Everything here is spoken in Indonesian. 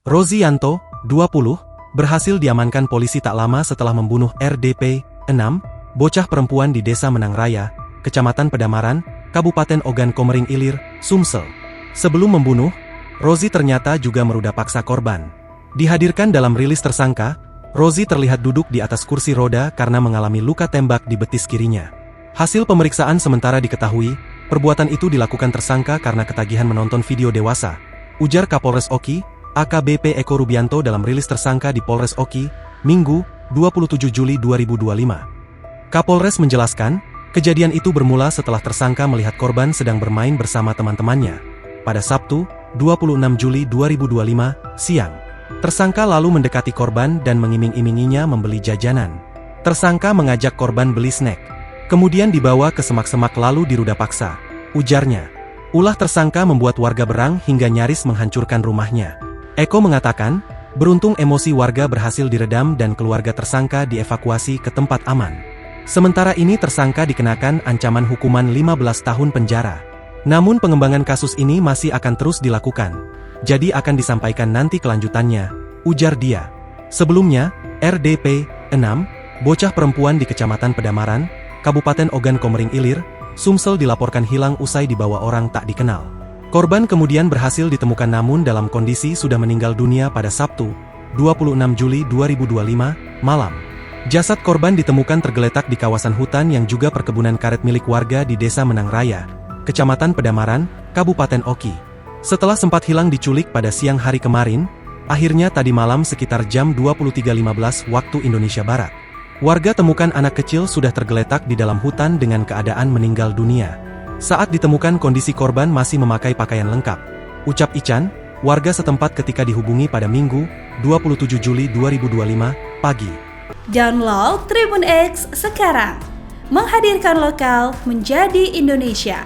Rozianto, 20, berhasil diamankan polisi tak lama setelah membunuh RDP, 6, bocah perempuan di Desa Menang Raya, Kecamatan Pedamaran, Kabupaten Ogan Komering Ilir, Sumsel. Sebelum membunuh, Rozi ternyata juga meruda paksa korban. Dihadirkan dalam rilis tersangka, Rozi terlihat duduk di atas kursi roda karena mengalami luka tembak di betis kirinya. Hasil pemeriksaan sementara diketahui, perbuatan itu dilakukan tersangka karena ketagihan menonton video dewasa, ujar Kapolres Oki, AKBP Eko Rubianto dalam rilis tersangka di Polres Oki, Minggu, 27 Juli 2025. Kapolres menjelaskan, kejadian itu bermula setelah tersangka melihat korban sedang bermain bersama teman-temannya. Pada Sabtu, 26 Juli 2025, siang. Tersangka lalu mendekati korban dan mengiming-iminginya membeli jajanan. Tersangka mengajak korban beli snack. Kemudian dibawa ke semak-semak lalu diruda paksa, ujarnya. Ulah tersangka membuat warga berang hingga nyaris menghancurkan rumahnya. Eko mengatakan, beruntung emosi warga berhasil diredam dan keluarga tersangka dievakuasi ke tempat aman. Sementara ini tersangka dikenakan ancaman hukuman 15 tahun penjara. Namun pengembangan kasus ini masih akan terus dilakukan. Jadi akan disampaikan nanti kelanjutannya, ujar dia. Sebelumnya, RDP, 6, bocah perempuan di Kecamatan Pedamaran, Kabupaten Ogan Komering Ilir, Sumsel dilaporkan hilang usai dibawa orang tak dikenal. Korban kemudian berhasil ditemukan namun dalam kondisi sudah meninggal dunia pada Sabtu, 26 Juli 2025, malam. Jasad korban ditemukan tergeletak di kawasan hutan yang juga perkebunan karet milik warga di Desa Menang Raya, Kecamatan Pedamaran, Kabupaten Oki. Setelah sempat hilang diculik pada siang hari kemarin, akhirnya tadi malam sekitar jam 23.15 waktu Indonesia Barat, warga temukan anak kecil sudah tergeletak di dalam hutan dengan keadaan meninggal dunia. Saat ditemukan kondisi korban masih memakai pakaian lengkap, ucap Ican, warga setempat ketika dihubungi pada Minggu, 27 Juli 2025, pagi. Download Tribun X sekarang, menghadirkan lokal menjadi Indonesia.